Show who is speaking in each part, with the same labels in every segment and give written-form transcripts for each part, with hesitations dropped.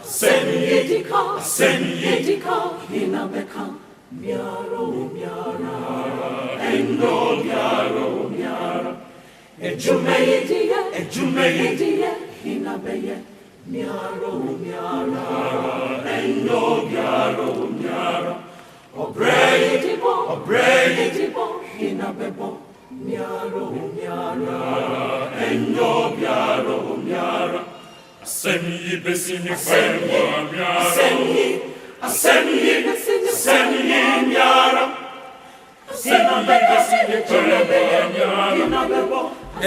Speaker 1: Senidika, Inabeka, Miaro, Miara, Endo, Miaro, Miara, Ejumeidia, Inabeye, Miaro, Miara, Endo, Miaro, Miara, Obredibo, Inabebo, Miaro, Miara, Endo, Miaro, Miara. Semi besini kwemwa miara. Semi miara. Semi besini kwemwa miara.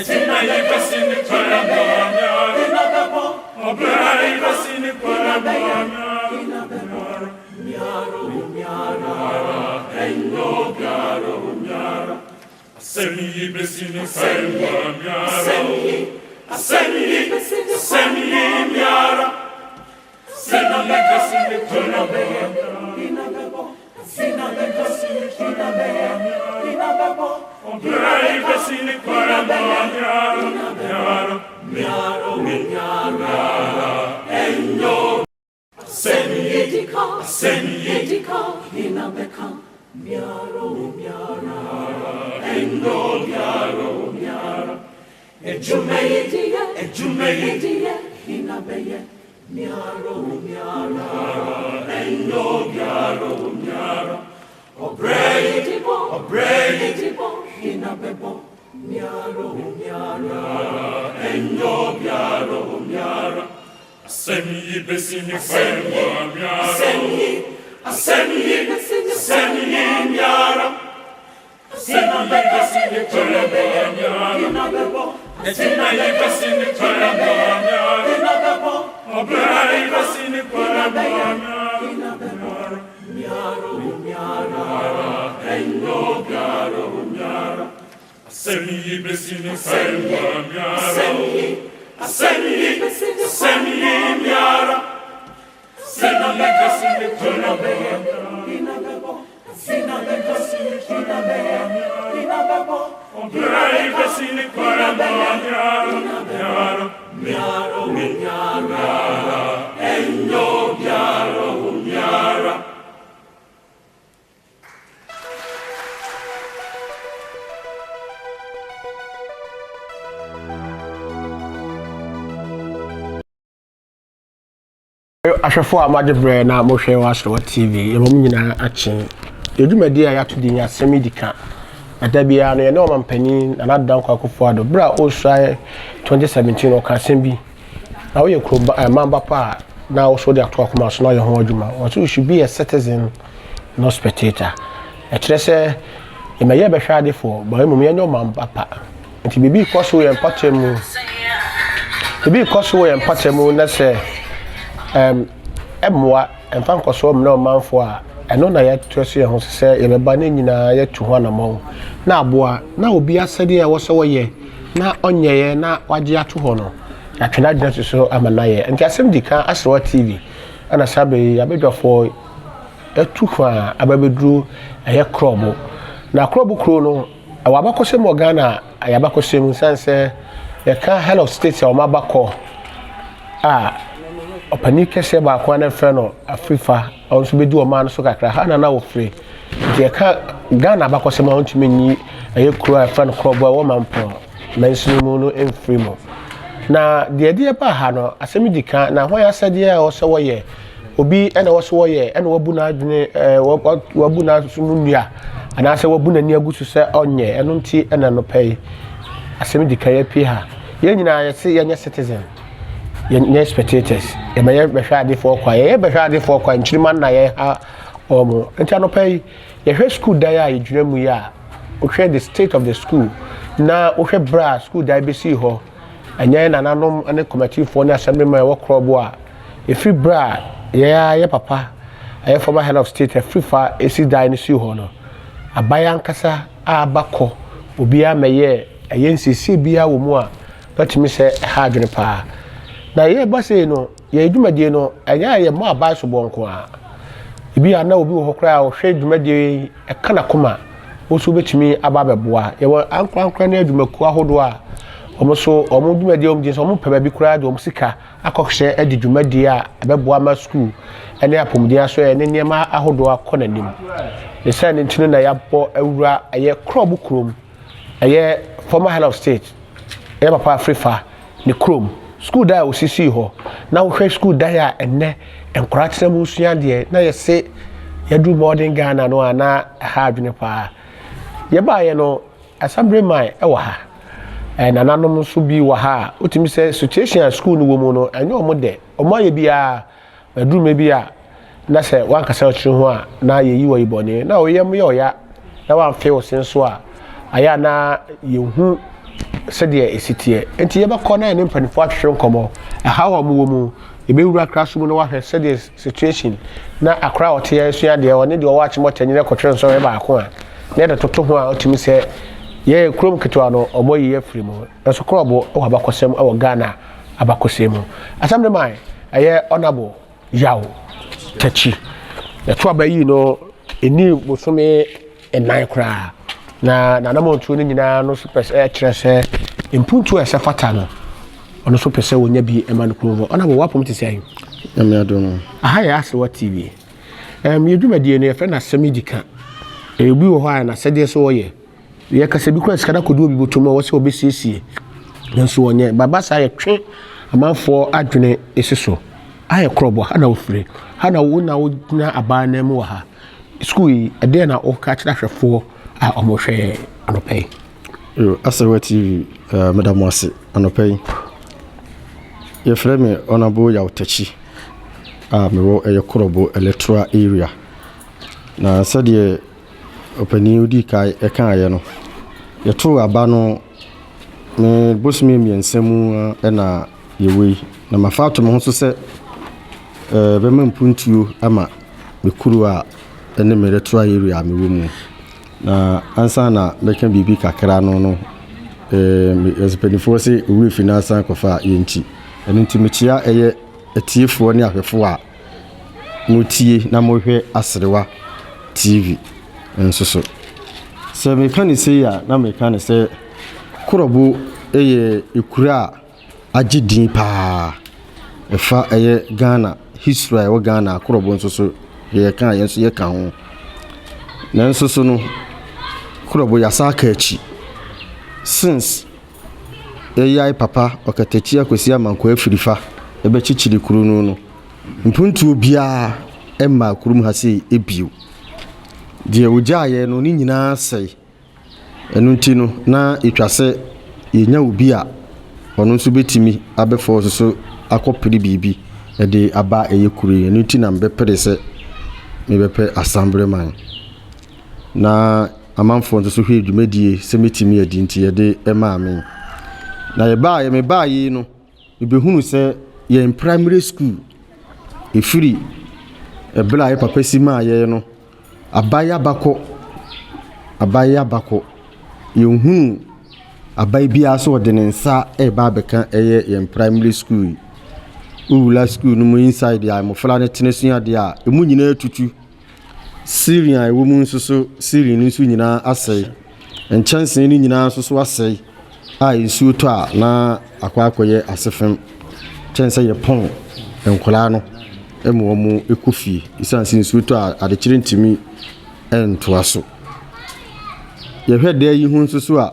Speaker 1: Semi besini kwemwa miara. Obrai besini kwemwa miara. Miara. Endo miara. Semi besini kwemwa miara. Semi miara. Semi besini kwemwa miara. Obrai besini kwemwa miara. Endo. Senidika, Inabeka, Miaro, Miara, Endo, Miara, Ejumeidia, Inabeye, Miaro, Miara, Endo, Miara, Obredibo, Inabebo, Miaro, Miara, Endo, Miara. Semi besini kwemwa miara. Semi miara. Semi besini kwemwa miara. Semi besini kwemwa miara. Obrai besini kwemwa miara. Miara. Endo miara. Semi besini kwemwa miara. Semi miara. Semi besini kwemwa miara. Obrai besini kwemwa miara. Endo miara.
Speaker 2: Ashafo amadebre na mohwe wasro TV yebom nyina ache edumadi a yato di asemi dika adabia no ye no mampani na nadan kwakofo ado bra o shy 2017 o ka sembi na wo ye kroba mamba pa na wo so de ato akoma so na ye ho adwuma what you should be a citizen no spectator e kire se e maye be hwade fo ba mu ye no mamba pa nti bibi koso ye mpatemu na se emwa emfa nkoso mna omanfo a eno na ya twese ye ho se ye beba na nyina ya tu ho na mo na aboa na obi asede e wo se wo ye na onyeye na waje ato ho no ya twena gyina so amana ye nti asem dika asro TV ana sabe ya bedwafo etu ho a ababedru eye krobo na krobo kro no awabakose mo Ghana ayabakose mu sanse ye ka hello state o mabako Opanike se ba kwa na freno Afrifa onso bedu o man so kakra ha na wo free de ka Ghana ba kwose ma ontumi nyi aye kro freno krobo wo mampo mensinu mu no enfree mo na de ba ha no asemi dika na ho ya sade a wo se wo ye obi ena wo se wo ye ena wabu na adwene wabu na sunu nua ana se wabu na ni agusu se onye eno nti ena no pay asemi dika ya pi ha ye nyina ye se ye citizen ye spectators e maye behwade for kwa ye behwade for kwa nchirima na ye ha omo ntia no pay ye hwe school dai a yedwira mu ya o hwe the state of the school na o hwe bra school dai be si ho anya na nanom ane committee for na assembly ma wo krobo a efi bra ye papa aye former head of state Afrifa esi dai ni si ho no abaya nkasa abakọ obi ameye aye nsisi bia wo mu a that me say ha adwene pa na ye base no ye dwumadie no anya ye mo abai so bonko a ibi ana obi wo hokra a hwe dwumadie e kana koma wo so betimi aba beboa ye wo ankra na adwumaku ahodo a omo so omo dwumadie omo je so omo peba bi kura de omo sika akɔhye edi dwumadi a abɛboa ma school ene apomdia so ene niema ahodo akɔ nanim ne sɛ ne ntino na yabɔ awura ɛyɛ Krobo krom ɛyɛ former head of state ɛyɛ Papa Afrifa ne krom school da osisi hɔ na wohwɛ school da ya enne enkora kyerɛmu sua deɛ na yɛse yɛdu modern Ghana no ana ha adwene pa yɛba yɛ no assembly man ɛwɔ ha nananom nso bi wɔ ha otimi sɛ situation school no wɔ mu no ɛnyɛ ɔmo de ɔmo ayɛ bia aduru bi a na sɛ wankasa ɔkyerɛ ho a na yɛyi wɔ ibɔne na ɔyɛ mo yɛ ɔya na wamfe wo sen so a aya na yɛhu sɛdeɛ ɛsitie enti yɛbɛkɔ na ne mpanifo atwehwɛ nkɔmɔ ɛha wɔ mo wɔ mu yɛbɛwura kraso mu no wahwɛ sɛdeɛ situation na akora ɔte yɛ sua deɛ ɔne deɛ ɔwɔ akyemɔ tanyere kɔtwere nso yɛ baako a na yɛde toto ho a otimi sɛ yɛ krom ketewa no ɔmɔ yi afiri mu nso Krobo ɛwɔ abakɔsɛm ɛwɔ Ghana abakɔsɛm mu asɛm de man ɛyɛ honorable yaw tachi ɛto abayi no eni bosome enan kora na namontu no nyinaa no super kyerɛ sɛ impuntu ɛsɛ fata no ɔno so pɛsɛ wonya bi ɛma no krom honorable wapom te sɛ
Speaker 3: me adom
Speaker 2: aha yɛ Asewa TV yɛdwumadie no yɛfrɛ no asɛm dika ebi wɔ hɔ a na sɛdeɛ so wɔyɛ yɛ kasa bi kura sikada kodu obi botom a wɔsɛ obesiesie nanso wɔnyɛ baba sa yɛ twe amanfo adwene esiso ayɛ Krobo ha na ofire ha na wo na wona aba na mu wɔ ha school yi ɛde na ɔka kyerɛ hwɛfo a ɔmohwɛ anɔpɛ
Speaker 3: yo Asewa TV madam wase anɔpɛ yɛfrɛ me honorable yaw tachi a mewɔ ɛyɛ Krobo electoral area na sɛdeɛ opani udi kai ɛka ayɛ no yɛto aba no me bosome miɛnsɛmu ɛna yɛwei na mafato me ho so sɛ bɛma mpuntuo ama mekuru a ɛne me electoral area a mewɔ mu na ansa na mɛka biribi kakra no yɛsipanifoɔ sɛ owurɛ fi no asan kɔfa yɛnti ɛno nti mekyia ɛyɛ atiefoɔ ne ahwɛfoɔ a motie na mohwɛ Asewa TV nso so sɛ meka ne sɛ ya na meka ne sɛ Krobo ɛyɛ ekura agye din paa ɛfa ɛyɛ Ghana history a ɛwɔ Ghana Krobo nso so yɛka yɛn so yɛka ho na nso so no Krobo yasa ka akyi since ɛyɛ papa ɔkatachi Akwasi Amankwaa Afrifa ɛbɛkyikyiri kuru no mpuntuo bia ɛma kurum ha sɛ ebio deɛ wogyaeɛ no ne nyinaa sɛe ɛno nti no na etwa sɛ yɛnya obi a ɔno nso betimi abɛfɔ so akɔpere biribi ɛde aba ɛyɛ kuru ɛno nti na mbɛpere sɛ mebɛpɛ assembly man na amanfo nso so hwɛ dwumadie sɛ metimi adi nti yɛde ɛma amen na yɛbaa yi no ebehunu sɛ yɛn primary school efiri ɛbla yɛ papa si ma yɛ no abaya bako yɛhunu abai bia so de ne nsa ɛba bɛka ɛyɛ yɛn primary school owula school no mu inside ya mofra ne tene sua de a emu nyina tutu Syria ɛwɔ mu nso so Syria no nso nyina asɛe nkyɛnse no nyina nso so asɛe a nsuo to a na akɔyɛ asefem kyɛnse yɛ pɔn nkola no ɛmo mu ekofie isanse nsuo to a adekyire ntimi ɛntoa so yɛhwɛ de yi hu nso so a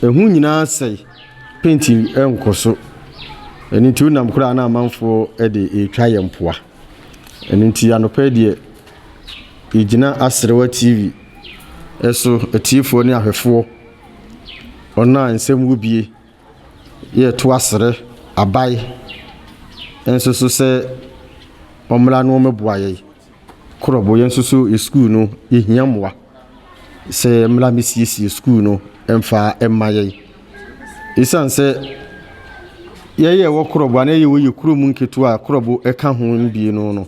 Speaker 3: ehu nyinaa sɛe painting ɛnkɔ so ɛno nti unam kora na amanfo ɛde etwa yɛ mpoa ɛno nti anɔpɛ deɛ yɛgyina Asewa TV ɛso atiefoɔ ne ahwɛfoɔ ɔna nsɛm wo bie yɛto asere abae ɛnso so sɛ ɔmmra no ɔmɛboa yɛ Krobo yɛn nso so school no yɛhia mmoa sɛ mmra mesiesie school no ɛmfa ɛmma yɛ ɛsiane sɛ yɛyɛ wɔ Krobo ana yɛ wɔyɛ kurom nketewa a Krobo ɛka ho mbie no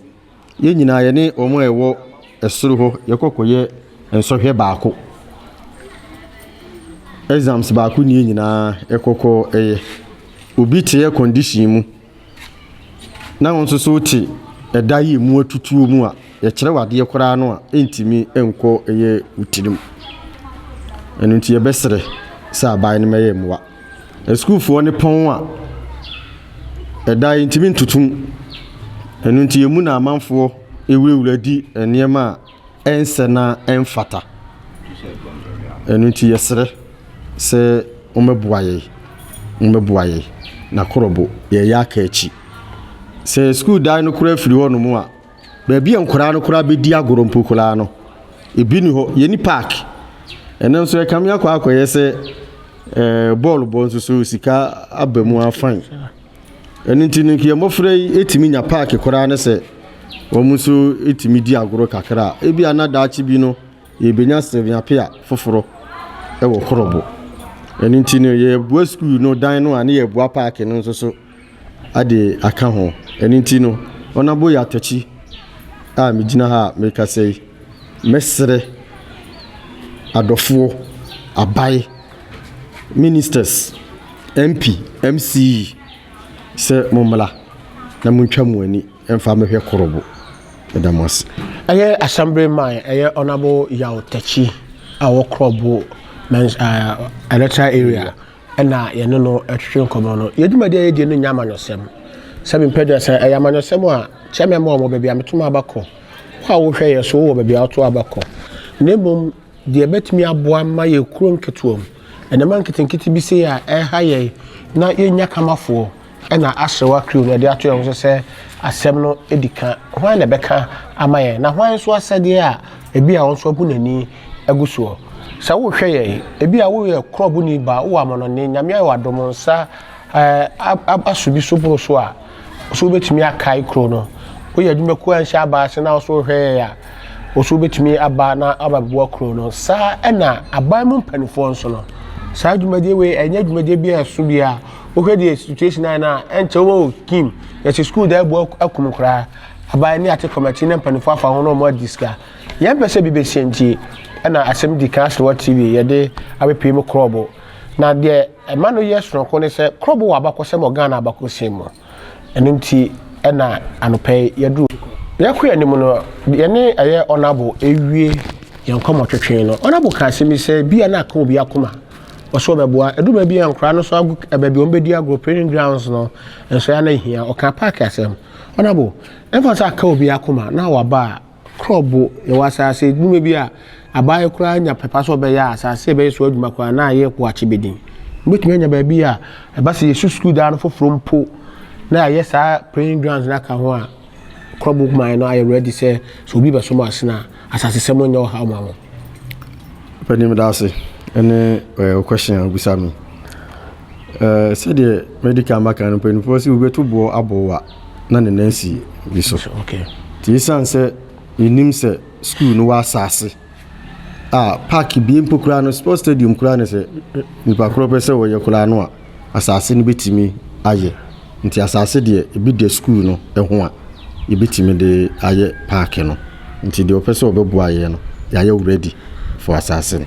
Speaker 3: yɛn nyinaa yɛne ɔmo ɛwɔ ɛsoro hɔ yɛkɔkɔyɛ nsɔhwɛ baako exams baako ne nyinaa ɛkɔkɔ ɛyɛ obi te yɛ condition mu na nso so te ɛda yi mu atutuo mu a yɛkyerɛ wadeɛ koraa no a ɛntimi ɛnkɔ ɛyɛ utirim ɛno nti yɛbɛsrɛ sɛ aban no mɛyɛ mmoa schoolfoɔ ne pɔn a ɛda intimi ntutum ɛno nti emu na amanfoɔ ewurawura di nneɛma a ɛnsɛ na ɛmfata ɛno nti yɛsrɛ sɛ umebuaye na Krobo yɛyɛ aka akyi sɛ school dan no kora firi hɔ no mu a baabi nkora no kora bɛdi agoro mpo kora no ebi ni hɔ yɛni park ɛno nso yɛkam akɔyɛ sɛ ball nso so sika abamu afan ɛno nti no yɛ mmɔfra yi etimi nya park kora no sɛ wɔn nso etimi di agoro kakra ebi anadaakye bi no yɛbenya sɛviapia foforo ɛwɔ Krobo ɛno nti no yɛbua school no dan no a ne yɛbua park no nso so ade aka ho ɛno nti no ɔnabo yɛ atɔkyi a megyina ha meka sɛ mesere adɔfoɔ abae ministers MP MC sɛ momla na montwa mu ani ɛmfa mehwɛ Krobo ɛdamos
Speaker 2: ɛyɛ assembly man ɛyɛ honorable yaw tachi a wɔ Krobo electoral area ɛna yɛne no ɛtwetwe nkɔmɔ no yɛdwumadi a yɛdi no nya amanyɔsɛm sɛ mempɛdwa sɛ ɛyɛ amanyɔsɛm a kyɛmɛ ma ɔmɔ baabi a metoma abakɔ wo a wohwɛ yɛ so wɔ baabi a woto abakɔ na mmom deɛ bɛtumi aboa ma yɛ kuro nketewa mu ɛnɛma nketenkete bi sɛ a ɛha yɛ na yɛnya kamafoɔ ɛna asrewa crew na de ato yɛn so sɛ asɛm no edika hwan na bɛka ama yɛn na hwan so asɛdeɛ a ebi a wɔn so abu n'ani agu so sɛ wohwɛ yɛ ebi a woyɛ Krobo ni ba wo amonone nyame ayɛ wadom nsa asobi so boro so a so betumi akai kro no woyɛ adwuma ku anhyɛ aba ase na so hwɛ yɛ a so betumi aba na ababoa kro no saa ɛna aban mu mpanifo nso no saa adwumadie we ɛnya adwumadie bi a so bi a wohwɛ die situation na ɛnkyɛ wo kim yɛ school da ebo akum kra aban ni ate committee na mpanifo afa ho no mo diska yɛn pɛ sɛ bi be sientie ɛna asɛm di kan so TV yɛde abepie mu Krobo na deɛ ɛma no yɛ sonko ne sɛ Krobo wa abakɔsɛm Ghana abakɔsɛm mu ɛno nti ɛna anopɛ yɛduru yɛkɔ anim no yɛne ɛyɛ honorable ewie yɛn kɔmɔ twetwe no honorable ka asɛm sɛ bia na aka obi akoma ɔso bɛboa eduma bi nkora no so baabi on bɛdi agro training grounds no nso ya na hia ɔka park asɛm honorable ɛfa sɛ aka obi akoma na waba Krobo yɛwɔ asase eduma bi a abaye kura nya pepa so be ya asase be so adwuma kwa na ye ko achi bedin mbetumi nya ba bi a eba se yesu school da no foforo mpo na ye sa praying grounds na ka ho a Krobo man no aye ready say so bi be so ma asena asase sem no nya ho ha ma
Speaker 3: pani me da se ene question abusa mi said the medical maka no pani for si we beto bo abowa na ne nansi bi so
Speaker 2: okay
Speaker 3: ti san se inim se school no wa asase park bi mpokura no sports stadium kura ne se nipa kro pese wo ye kura no a asase no betimi aye nti asase de ebi de school no ho a e betimi de aye park no nti de opese obebu aye no ya ye ready for asase no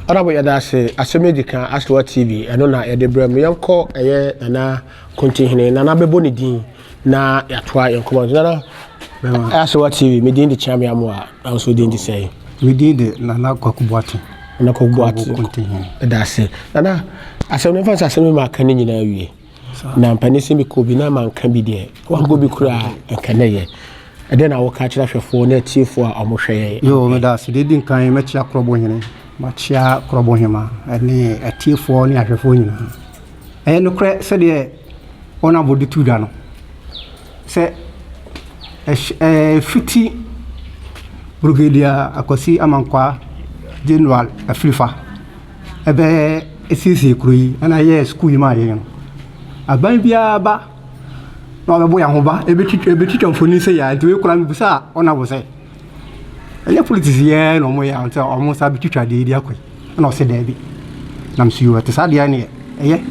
Speaker 2: arabo ya da se asemedika Asrewa TV eno na ye de brem yenko eye na kontinhene na bebo ne din na yatoa yenko na Asrewa TV me din de chama ya mo a also din de say
Speaker 4: we did na kwakubuatu
Speaker 2: na kwakubuatu that's it na asem ne fansa asem ma kan nyina wie na mpanisi bi ko bi na man kan bi de wan go bi kura kan ye ede na wo ka kira hwefo na tiefo a omohwe
Speaker 4: yo me da se de din kan me chia Krobo hene ma chia Krobo hema ene atiefo ne ahwefo nyina no kre se de ona bodi tuda no se fiti Brigadier Akwasi Amankwaa Afrifa ebe esisi krui ana ye school ma ye no aban bia ba na obebo ya ho ba ebe twamfoni se ya nti we kura mi busa ona bo se ele politics ye no mo ya nti o mo sa bi twitwa de di akwai na o se da bi na msiyo te sa dia ne eye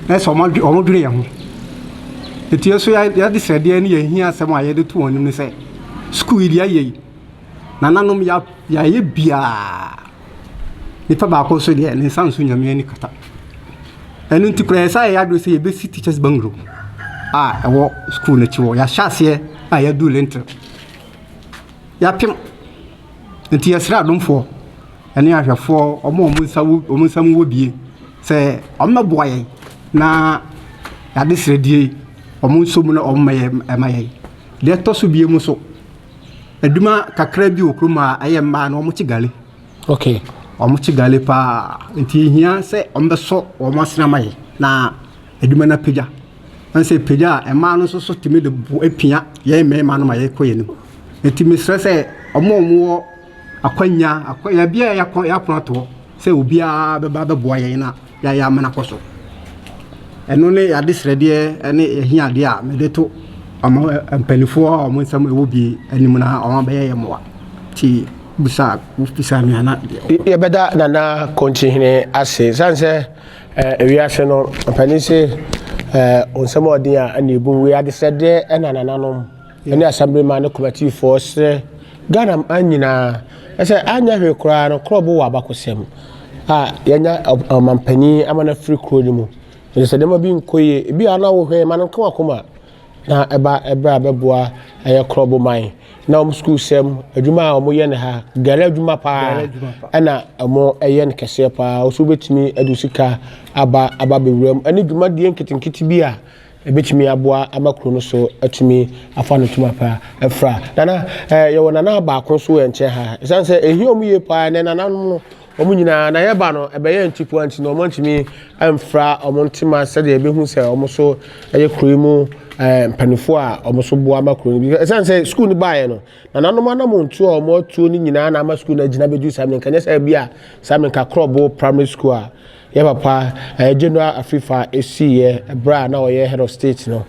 Speaker 4: na so mo dwere ya ho eti so ya de se dia ne ye hia asem a ye de to onim ne se school dia ye nananom ya ye bia nipa ba ko so de ne sanso nyame ni kata enu nti kura sa ya do se ye be teachers bangro ewo school na chiwo ya hyase ya du lenter ya pim nti yesra domfo ene ahwefo omo nsamu wo bie se omo boye na ya de sredie omo so mu na omo maye de to so bie mu so aduma kakra bi okroma aye ma na omo chigale
Speaker 2: okay
Speaker 4: omo chigale pa nti hia se omo be so omo asena maye na aduma na peja anse peja e ma no so timi de apia ye me ma no maye koye ni nti mi stress e omo akwanya bia ya ponato se obia be ba be boa ye na ya mana koso eno ne ya disrede ene ehia de a me de to ampelifo omo nsam ewo bi anim na omo be ye moa ti busa mi ana
Speaker 2: ye beda nana konchihine ase sanse ewiase no panise onsam odin a na ebu we adisrede ena nananom ene assemblyman ne committee for se Ghana anyina ese anya hwe kura no krobo wa bakosem yanya mampani amana free kro ni mu ese dem bi nkoye bi ana wo hwe man nka akoma na ebra beboa aye krobo man na school sem adwuma omo ye ne ha gare adwuma pa ana omo eye ne kese pa oso betimi adusika aba bewuram ani dwuma die nkitinkiti bi a ebetimi aboa amakro no so atumi afa no tuma pa efra nana ye wona na ba akon so enche ha sanse ehi omu ye pa ne nana no omu nyina na ye ba no ebeye ntipu anti no omo ntimi emfra omo ntima se de ebehu se omo so eye kroimu mpanifo a omo so boa amakro bi sanse school ni ba ye no nana no ma na mo ntu omo tuo ni nyina na ama school na gina bedu samen kanya se bia samen ka Krobo primary school a ye papa General Afrifa esiye bra na oye head of state no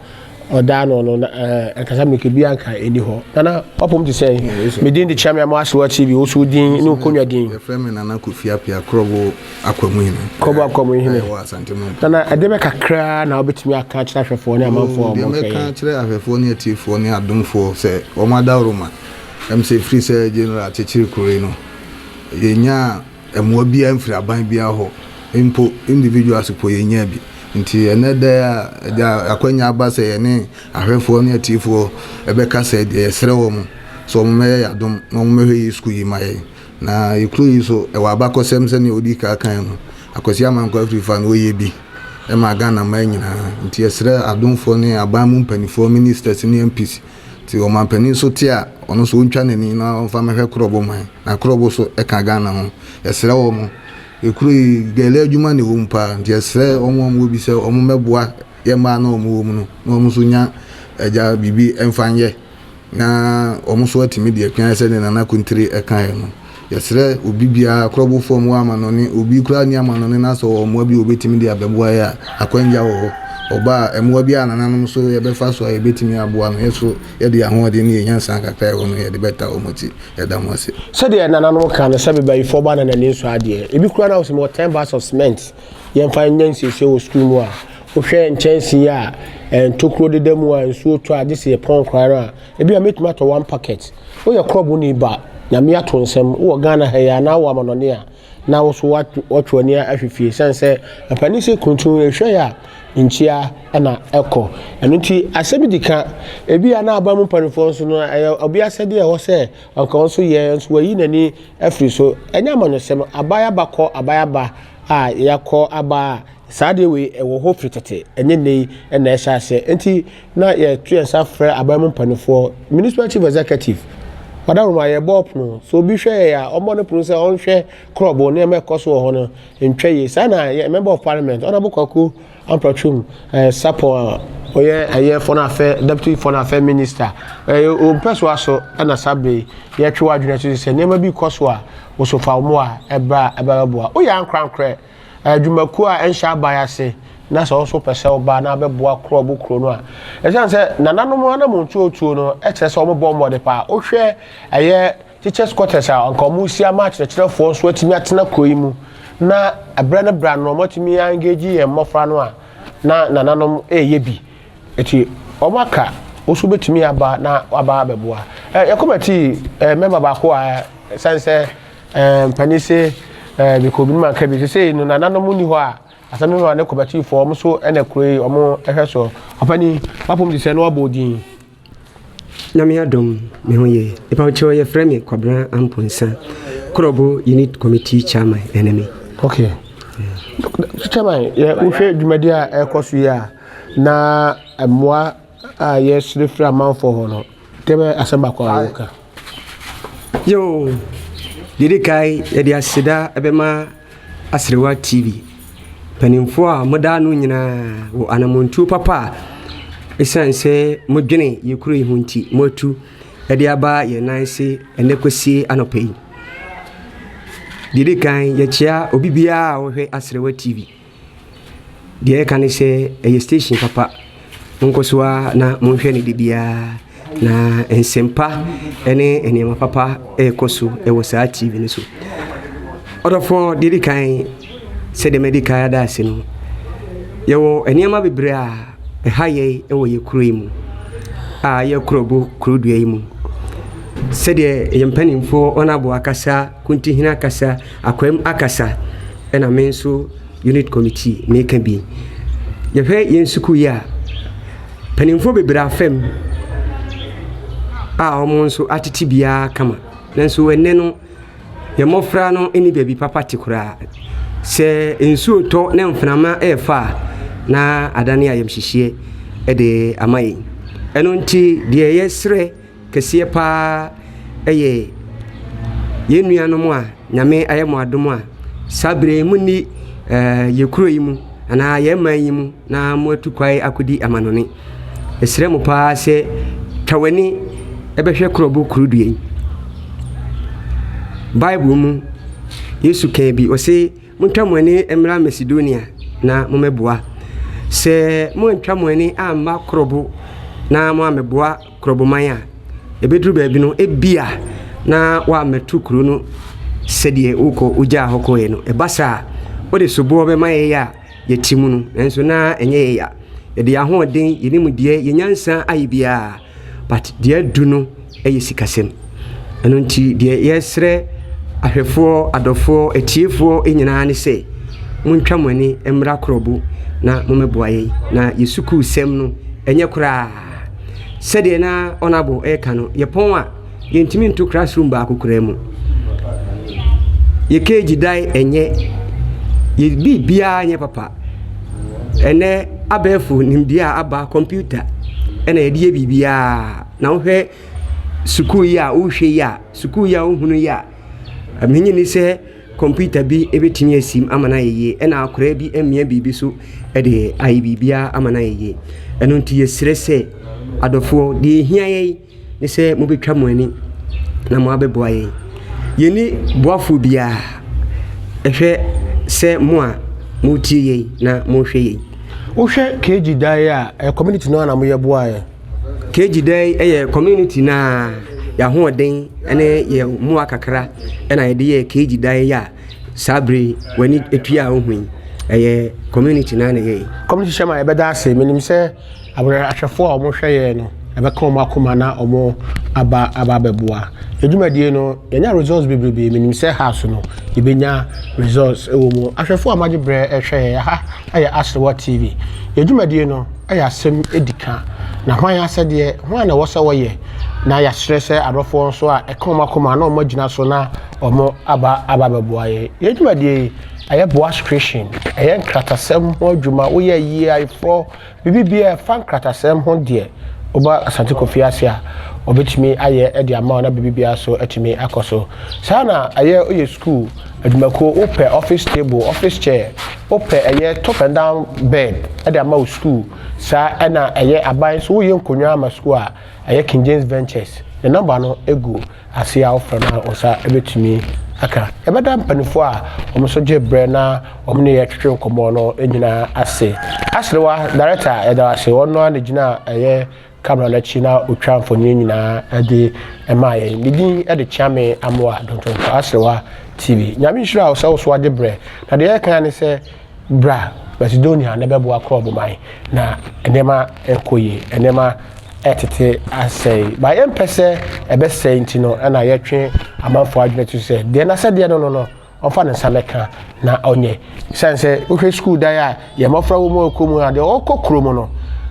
Speaker 2: oda no akasa meke bianka eni ho nana opom to say me din the chairman Akwasi TV osu din no konwa din
Speaker 5: e frame nana Kofia Pia Krobo akwamuhine wa Asante Mampong
Speaker 2: nana edebe kakra na obetimi aka kira hwefo ne amanfo
Speaker 5: o mo kai ka kira hwefo ne atifo ne adomfo se o ma da roma MC free se general chechiri kure no yenya emwa bia mfiri aban bia ho impo individuals po yenya bi nti eneda akwanya abase yene ahwefo ne atifo ebeka se de sere wo mu so mo me yadom mo me hwe school yi maye na ikru yi so e wa bakosem se ne odi ka kan no Akwasi Amankwaa Afrifa no ye bi e ma Ghana ma nyina nti esere adomfo ne aban mu mpanifo ministers ne MPs ti o mampani so tia ono so ntwa nani na onfa mehwe Krobo man na Krobo so e ka Ghana ho esere wo mu ekru gele adwuma ne wo mpa nti esere omo bi se omo meboa ye ma na omo wo mu no na omo so nya eja bibi emfanye na omo so atimi de akwan se ne nana kontri e kan no yesere obi bia Krobo form wa ma no ne obi kura ni ama no ne na so omo bi obetimi de abeboa ya akwanja wo oba emwa bia nananom so ye befa so ye betimi aboa no yeso ye de ahode ne ye nyansa kakra wo no ye de beta omoti ye da mo ase
Speaker 2: so de nananom kan na sabe ba ifo ba na nani so ade ebi kura na wo se mo 10 bags of cement ye mfa nyansi se wo school mu a wo hwe nchensi a ntokro de demu a nsuo to ade se ye pon kwara ebi a metuma to 1 packet wo ye Krobo ni ba na me ato nsem wo Ghana ha ya na wo amanone a na wo so watwani ahwefie sense apani se kuntu ehwe ya nchia na eko enunti asebidika ebi ana aba mu panifo so no obi asede e ho se onka so ye nso wayi nani afri so enya amanyosem abaya bakọ abaya ba a yakọ aba saade we ewo ho fritete enye nei na ehya ase enti na ye tuensa frɛ aba mu panifo municipal chief executive Wadawuma ye bop no so bi hwe ya omo ne punu se on hwe Krobo ne mekoso ho no ntwe ye sana ye member of parliament ona bokaku amprachum sapo oye aye for na affair deputy for na affair minister o peso aso na sabe ye twe wadwena so se ne ma bi koso a wo so fa mo a eba boa o ya nkrankre adwumaku a enhya abayase na so so pese oba na beboa Krobo kro no a ejan se nananom na mo ntuotuo no e kire se omo bo mo de pa o hwe aye teachers quarters a onko mu sia ma kire fo so atimi atena koyi mu na abra no motimi engage ye mmofra no a na nananom eye bi eti omaka oso betimi aba na aba beboa committee member ba ko a sense panise biko bi man ka bi se no nananom ni ho a asami ma ne committee for omo so ene kroi omo ehwe so apani papom di se no abodin
Speaker 6: na me adom me ho ye e pa uche ye frame Kwabra Amponsa Krobo unit committee chairman enemy
Speaker 2: okay chairman ye uhwe dwumadi a ekoso ya na emwa yes the free amount for hono tebe asamba kwa woka
Speaker 6: yo didi kai yedi asida ebema Asrewa TV panimfo a moda no nyina wo anamontu papa esanse modwene yekuru yihunti motu edi aba ye nanse enekosie anopai didi kan yechia obibia wo hwe Asrewa TV die kan se eye station papa nkosoa na monhwe ne dibia na ensempa ene enema papa ekoso ewo saa TV ne so odofo didi kan se de medical adase no yewo enema bebre a haye ewo yekuru mu a yekrobo krudua mu se de yempanimfo onabo akasa kunti hina akasa akwam akasa ena menso unit committee meka bi yehwe yensuku ya panimfo bebre afem a omonso atitibia kama nanso enne no ye mofra no eni baby papa tikura se ensuo to ne mfnama efa na adane ayemhihie ede amayi eno nti de yesre kese pa eye yenua mu a nyame ayemo adom a sabre mu ni yekuro yi mu ana yeman yi mu na mo atukwai akodi amanone esre mu pa se tawani ebehwe krobo kurudue Bible mu Yesu kan bi o se montwamani emra Macedonia na momeboa se montwamani amma krobo na mo ameboa krobo man a ebedru baabi no ebia na wa metu kru no sedie uko uja hoko ye no ebasa o de sobo be man ya yetimu no enso na enye ya de ahoden yenimu die yenyansa ayibia but die du no eyesikasem eno nti die yesre ahwefo adofo etiefo enyina ne se montwamani emra krobo na momeboaye na yesuku sem no enye kura sede na onabo eka no yepon a yentimi nto classroom ba akukura mu yekeji dai enye ye bibia anye papa ene abefu nimdia aba computer ena yedie bibia na wohwe suku ya wohwe ya suku ya wohunu ya amenyi ni se computer bi ebetimi asim amana yeye ena akora bi emia bibi so ede ayi bibia amana yeye eno nti yesrese adofo de hia yeye ni se mobetwa mo ani na mo abeboa yeye yeni boafo bia ehwe se mo a mutie yeye na mo hwe yeye
Speaker 2: wohwe keji dai a community no na mo yeboa ye
Speaker 6: keji dai eye community na ya hoden ene ye mu akakra ena ye de keji dai ya sabre wani etua ohun eye community na ye
Speaker 2: community shema e beda ase minim se abura ahwefo a mo hwe ye no ebeka mo akoma na omo aba beboa edwumadie no yenya results bebrebe minim se house no yebenya results ewo mo ahwefo amage bre ehwe ye ha aye Asrewa TV edwumadie no aye asem edika na hwan asede hwan na wosa woye na ya stresse adofo so a ekoma koma na omo gina so na omo aba beboa ye edwumadie aye boas creation aye nkratasem ho adwuma wo ye yi ayfo bibibia fan kratasem ho de oba Asante Kofiasia obetimi aye edi ama na bibibia so etimi akoso sana aye oye school adumako open office table office chair open aye top and down bed edi ama school sa na aye aban so oye nkonwa ama school a aye King James Ventures the number no ego asia ofra na osa ebetimi aka ebeda mpanifo a omoso je bre na omne ye twetwe nkomo no enyina ase Asrewa director eda ase ono na gina aye kamera la china utwamfo nyina ade emaye bidin ade chiame amwa donto Asrewa TV nyame nhira o so ade bre na de kan ne se bra Macedonia na bebo akrobo mai na enema enkoye enema etete asay ba empese ebese ntino na yetwe amanfo adwene to se de na se de no onfa ne sameka na onye sense uhwe school da ya ye mofra wo mo komu ade okokro mo no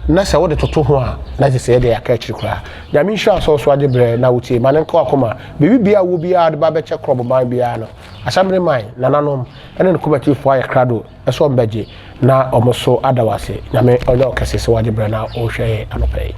Speaker 2: na se wo de toto ho a na se de yakachiri kura ya mi sha so ade bre na wutie ma ne nko akoma bibia wo bia de ba be che krobo man bia no asamre man na nanom ene ne committee fo aye krado eso mbeje na omoso adawase nyame onye okese se wade bre na o hwe anopai